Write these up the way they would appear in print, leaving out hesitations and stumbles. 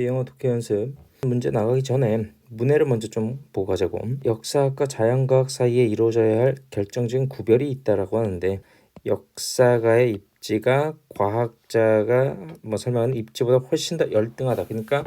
영어 독해 연습. 문제 나가기 전에 문해를 먼저 좀 보고 가자고. 역사학과 자연과학 사이에 이루어져야 할 결정적인 구별이 있다라고 하는데, 역사가의 입지가 과학자가 설명하는 입지보다 훨씬 더 열등하다. 그러니까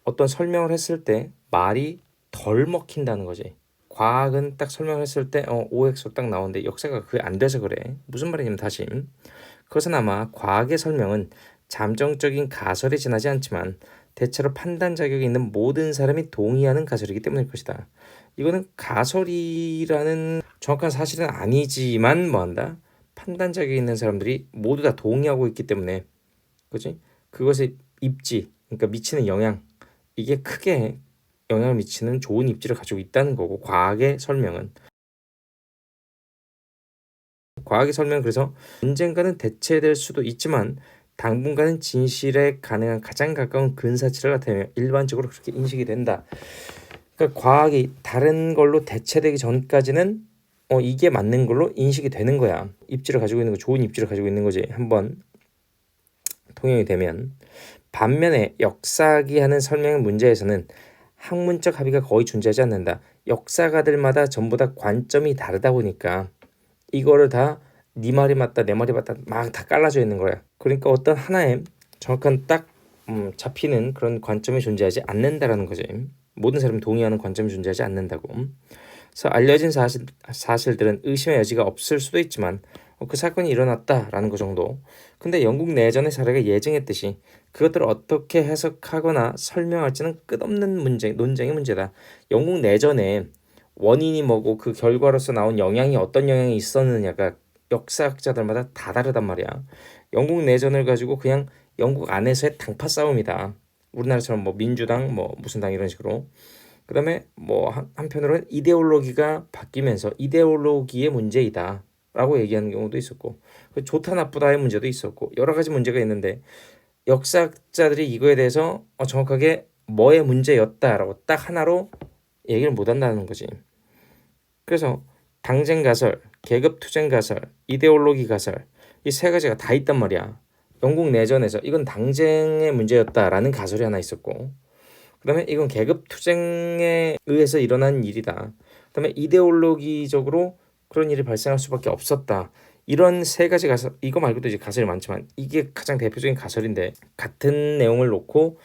어떤 설명을 했을 때 말이 덜 먹힌다는 거지. 과학은 딱 설명을 했을 때 OX로 딱 나오는데 역사가 그게 안 돼서 그래. 무슨 말이냐면 다시, 그것은 아마 과학의 설명은 잠정적인 가설에 지나지 않지만 대체로 판단 자격이 있는 모든 사람이 동의하는 가설이기 때문일 것이다. 이거는 가설이라는 정확한 사실은 아니지만 뭐한다? 판단 자격이 있는 사람들이 모두 다 동의하고 있기 때문에, 그지? 그것의 입지, 그러니까 미치는 영향, 이게 크게 영향을 미치는 좋은 입지를 가지고 있다는 거고, 과학의 설명은 그래서 언젠가는 대체될 수도 있지만 당분간은 진실에 가능한 가장 가까운 근사치를 나타내며 일반적으로 그렇게 인식이 된다. 그러니까 과학이 다른 걸로 대체되기 전까지는 이게 맞는 걸로 인식이 되는 거야. 입지를 가지고 있는 거, 좋은 입지를 가지고 있는 거지. 한번 통용이 되면. 반면에 역사학이 하는 설명 문제에서는 학문적 합의가 거의 존재하지 않는다. 역사가들마다 전부 다 관점이 다르다 보니까 이거를 다 네 말이 맞다 내 말이 맞다 막 다 깔라져 있는 거야. 그러니까 어떤 하나의 정확한 딱 잡히는 그런 관점이 존재하지 않는다라는 거지. 모든 사람이 동의하는 관점이 존재하지 않는다고. 그래서 알려진 사실들은 의심의 여지가 없을 수도 있지만 그 사건이 일어났다라는 거 정도. 근데 영국 내전의 사례가 예증했듯이 그것들을 어떻게 해석하거나 설명할지는 끝없는 논쟁의 문제다. 영국 내전에 원인이 뭐고 그 결과로서 나온 영향이 어떤 영향이 있었느냐가 역사학자들마다 다 다르단 말이야. 영국 내전을 가지고 그냥 영국 안에서의 당파 싸움이다. 우리나라처럼 뭐 민주당 뭐 무슨 당 이런 식으로. 그다음에 뭐 한편으로는 이데올로기가 바뀌면서 이데올로기의 문제이다 라고 얘기하는 경우도 있었고, 좋다 나쁘다의 문제도 있었고, 여러 가지 문제가 있는데 역사학자들이 이거에 대해서 정확하게 뭐의 문제였다라고 딱 하나로 얘기를 못 한다는 거지. 그래서 당쟁 가설, 계급 투쟁 가설, 이데올로기 가설, 이 세 가지가 다 있단 말이야. 영국 내전에서 이건 당쟁의 문제였다라는 가설이 하나 있었고, 그다음에 이건 계급 투쟁에 의해서 일어난 일이다. 그다음에 이데올로기적으로 그런 일이 발생할 수밖에 없었다. 이런 세 가지 가설, 이거 말고도 이제 가설이 많지만 이게 가장 대표적인 가설인데, 같은 내용을 놓고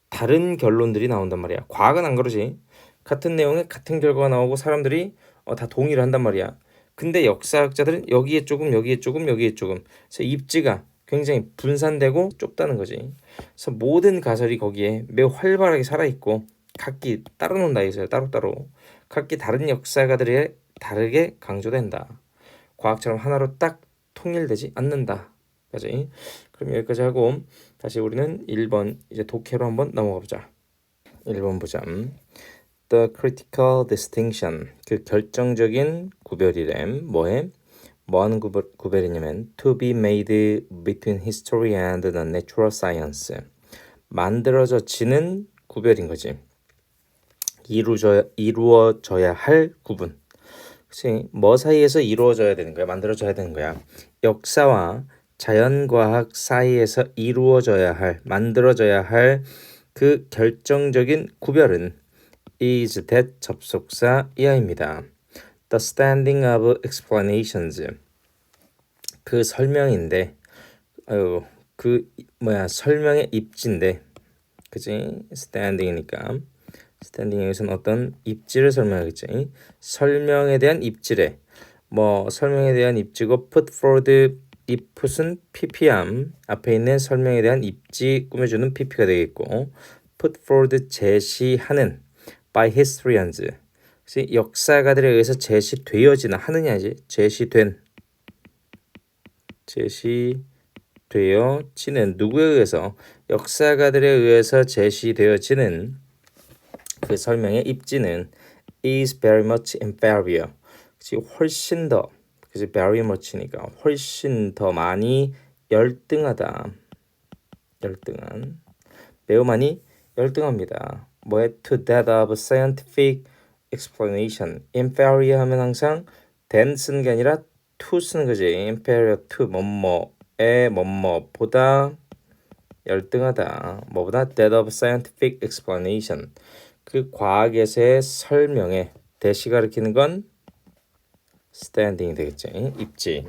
다른 결론들이 나온단 말이야. 과학은 안 그러지. 같은 내용에 같은 결과가 나오고 사람들이 다 동의를 한단 말이야. 근데 역사학자들은 여기에 조금, 여기에 조금, 여기에 조금. 그래서 입지가 굉장히 분산되고 좁다는 거지. 그래서 모든 가설이 거기에 매우 활발하게 살아있고 각기 따로 논다 이거예요. 따로따로. 각기 다른 역사가들에 다르게 강조된다. 과학처럼 하나로 딱 통일되지 않는다. 까지. 그럼 여기까지 하고 다시 우리는 1번 이제 독해로 한번 넘어가 보자. 1번 보자. The critical distinction, 그 결정적인 구별이래. 뭐해? 뭐하는 구별이냐면 to be made between history and the natural science, 만들어져지는 구별인 거지. 이루어져야 할 구분. 그치? 뭐 사이에서 이루어져야 되는 거야? 만들어져야 되는 거야. 역사와 자연과학 사이에서 이루어져야 할, 만들어져야 할 그 결정적인 구별은 is that 접속사 이하입니다. The standing of explanations, 그 설명인데, 설명의 입지인데, 그지? standing이니까 standing에서는 어떤 입지를 설명하겠지. 설명에 대한 입지래. 설명에 대한 입지고 put forward, 이 put은 ppm, 앞에 있는 설명에 대한 입지 꾸며주는 pp가 되겠고, put forward 제시하는 by historians, 그치? 역사가들에 의해서 제시되어지는, 하느냐지, 제시되어지는, 누구에 의해서? 역사가들에 의해서 제시되어지는 그 설명의 입지는 is very much inferior, 그치? 훨씬 더, 그치? very much니까 훨씬 더 많이 열등하다. 열등한, 매우 많이 열등합니다. 뭐에? to that of scientific explanation. inferior 하면 항상 than 쓰는 게 아니라 to 쓰는 거지. inferior to 뭐뭐에 뭐뭐보다 열등하다. 뭐보다 that of scientific explanation. 그 과학에서의 설명에 대시 가리키는 건 standing 되겠지. 입지.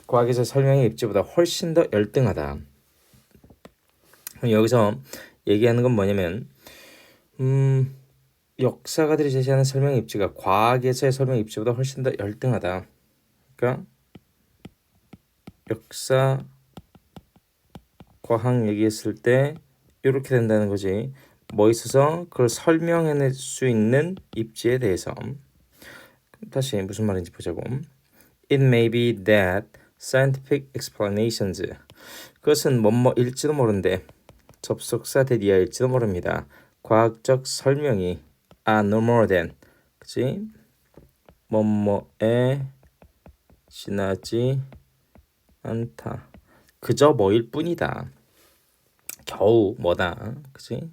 과학에서 설명의 입지보다 훨씬 더 열등하다. 여기서 얘기하는 건 뭐냐면 역사가들이 제시하는 설명의 입지가 과학에서의 설명의 입지보다 훨씬 더 열등하다. 그러니까 역사 과학 얘기했을 때 이렇게 된다는 거지. 뭐 있어서 그걸 설명해낼 수 있는 입지에 대해서. 다시 무슨 말인지 보자고. It may be that scientific explanations. 그것은 뭐뭐일지도 모른데 접속사 대디아일지도 모릅니다. 과학적 설명이 no more than 그치? 뭐뭐에 지나지 않다. 그저 뭐일 뿐이다. 겨우 뭐다. 그치?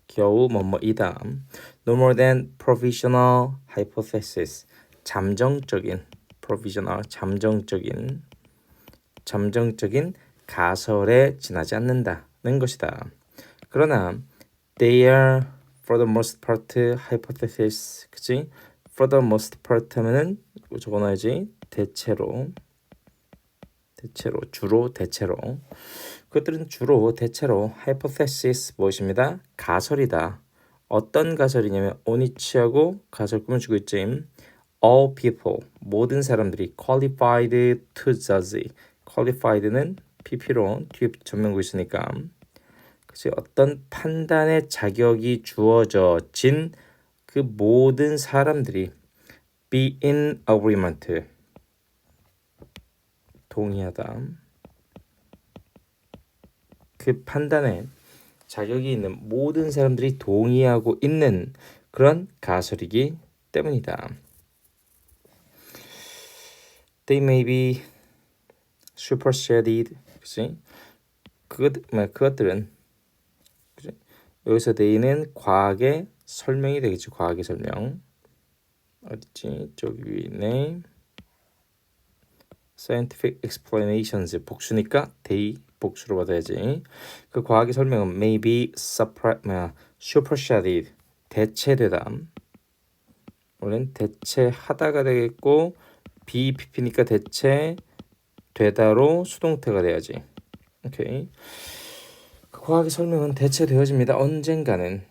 겨우 뭐뭐이다. No more than provisional hypothesis. 잠정적인 provisional 잠정적인 가설에 지나지 않는다는 것이다. 그러나 they are for the most part hypothesis. 그치? for the most part 하면은 적어놔야지. 대체로 그것들은 주로 대체로 hypothesis 무엇입니다? 가설이다. 어떤 가설이냐면 오니치하고 가설 꾸며주고 있지. All people 모든 사람들이 qualified to judge. qualified는 PP로 뒤에 전면구 있으니까 그치? 어떤 판단의 자격이 주어져진 그 모든 사람들이 be in agreement 동의하다. 그 판단에 자격이 있는 모든 사람들이 동의하고 있는 그런 가설이기 때문이다. They may be superseded. 그치? 그것들은 그치? 여기서 they는 과학의 설명이 되겠지. 과학의 설명. 어딨지? 저기 위에 있네. scientific explanations 복수니까 they 복수로 받아야지. 그 과학의 설명은 may be superseded 대체되다. 원래는 대체하다가 되겠고 BPP니까 대체되다로 수동태가 돼야지. 오케이. 그 과학의 설명은 대체되어집니다. 언젠가는.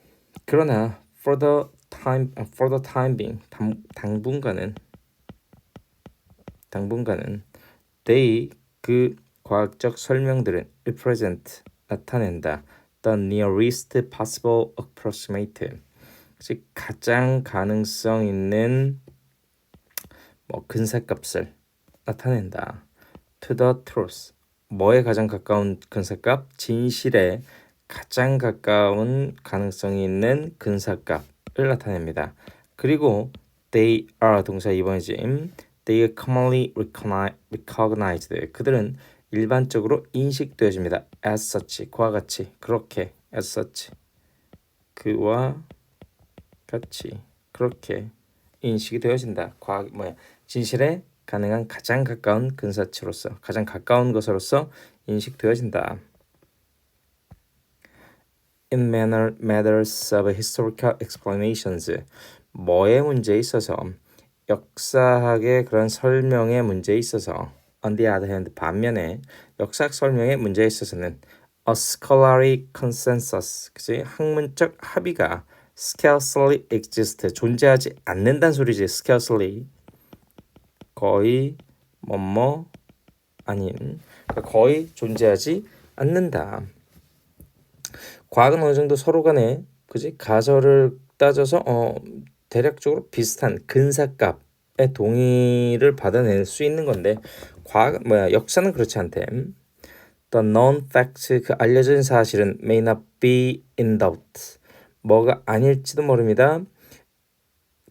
그러나 for the time being 당분간은 they 그 과학적 설명들은 represent 나타낸다. the nearest possible approximate 즉 가장 가능성 있는 근사값을 나타낸다. to the truth 뭐에 가장 가까운 근사값? 진실에 가장 가까운 가능성이 있는 근사값을 나타냅니다. 그리고 they are 동사 2번이지. They are commonly recognized. 그들은 일반적으로 인식되어집니다. as such, 그와 같이, 그렇게, as such, 그와 같이, 그렇게 인식이 되어진다. 진실에 가능한 가장 가까운 근사치로서, 가장 가까운 것으로서 인식되어진다. In matters of historical explanations, 뭐의 문제에 있어서 역사학의 그런 설명의 문제에 있어서 on the other hand 반면에 역사학 설명의 문제에 있어서는 a scholarly consensus 그치? 학문적 합의가 scarcely exist 존재하지 않는다는 소리지. scarcely 거의 아닌 거의 존재하지 않는다. 과학은 어느 정도 서로 간에 그치? 가설을 따져서 대략적으로 비슷한 근사값의 동의를 받아낼 수 있는 건데 역사는 그렇지 않대. The known facts 그 알려진 사실은 may not be in doubt 뭐가 아닐지도 모릅니다.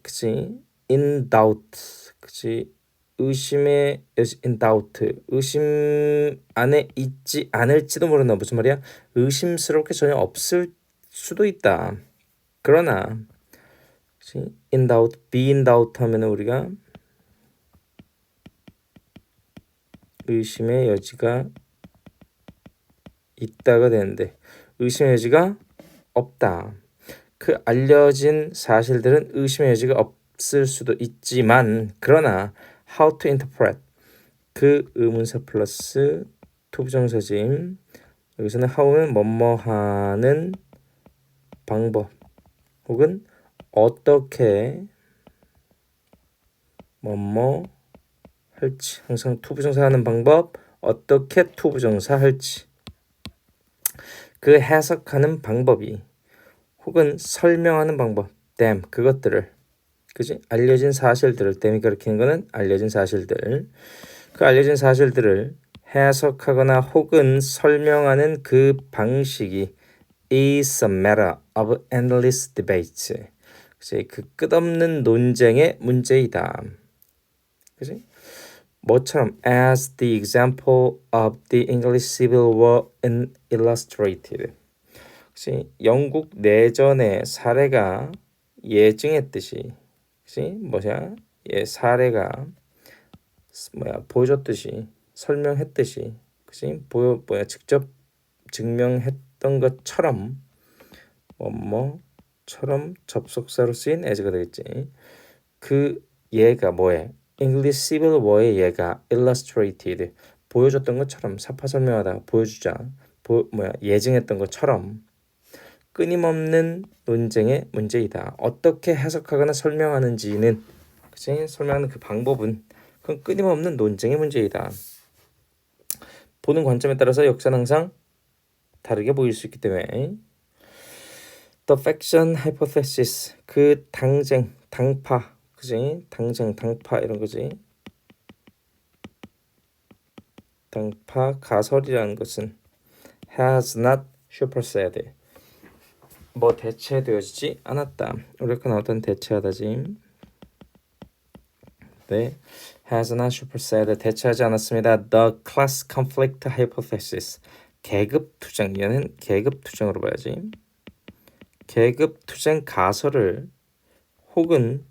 그치? in doubt 그치? 의심에 in doubt 의심 안에 있지 않을지도 모른다. 무슨 말이야? 의심스럽게 전혀 없을 수도 있다. 그러나 in doubt, be in doubt 하면은 우리가 의심의 여지가 있다가 되는데 의심의 여지가 없다. 그 알려진 사실들은 의심의 여지가 없을 수도 있지만 그러나 how to interpret 그 의문사 플러스 투부정사짐 여기서는 how는 뭐뭐하는 방법 혹은 어떻게 뭐뭐 할지 항상 투부정사 하는 방법 어떻게 투부정사 할지 그 해석하는 방법이 혹은 설명하는 방법 them 그것들을 그지 알려진 사실들을 them이 가리키는 거는 알려진 사실들 그 알려진 사실들을 해석하거나 혹은 설명하는 그 방식이 is a matter of endless debate. 그치? 그 끝없는 논쟁의 문제이다. 그치? 뭐처럼 as the example of the English Civil War illustrated. 그치? 영국 내전의 사례가 예증했듯이, 그치? 뭐냐? 예, 사례가 보여줬듯이, 설명했듯이, 그치? 직접 증명했던 것처럼 뭐뭐처럼 접속사로 쓰인 as가 되겠지. 그 예가 뭐에? English Civil War의 예가 illustrated 보여줬던 것처럼 사파 설명하다 보여주자 예증했던 것처럼 끊임없는 논쟁의 문제이다. 어떻게 해석하거나 설명하는지는 그치? 설명하는 그 방법은 그건 끊임없는 논쟁의 문제이다. 보는 관점에 따라서 역사는 항상 다르게 보일 수 있기 때문에 The faction hypothesis 그 당파 그지? 당파 이런 거지. 당파 가설이라는 것은 has not superseded 뭐 대체되어지지 않았다. 우리가 나왔던 대체하다지. 네, has not superseded 대체하지 않았습니다. The class conflict hypothesis 계급 투쟁 얘는 계급 투쟁으로 봐야지. 계급 투쟁 가설을 혹은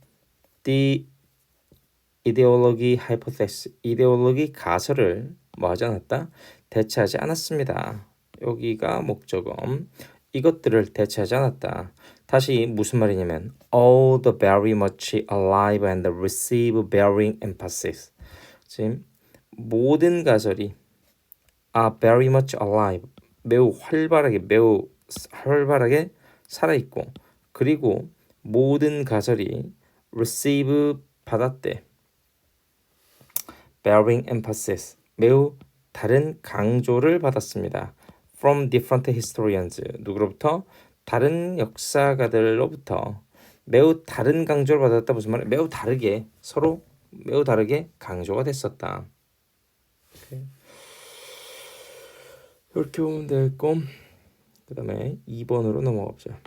the ideology hypothesis 이데올로기 가설을 뭐 하지 않았다? 대체하지 않았습니다. 여기가 목적어. 이것들을 대체하지 않았다. 다시 무슨 말이냐면 all the very much alive and receive bearing emphasis. 지금 모든 가설이 are very much alive 매우 활발하게 살아있고 그리고 모든 가설이 receive 받았대. bearing emphasis 매우 다른 강조를 받았습니다. from different historians 누구로부터? 다른 역사가들로부터 매우 다른 강조를 받았다. 무슨 말이야? 매우 다르게 서로 매우 다르게 강조가 됐었다. 이렇게 보면 되고 그 다음에 2번으로 넘어가 보자.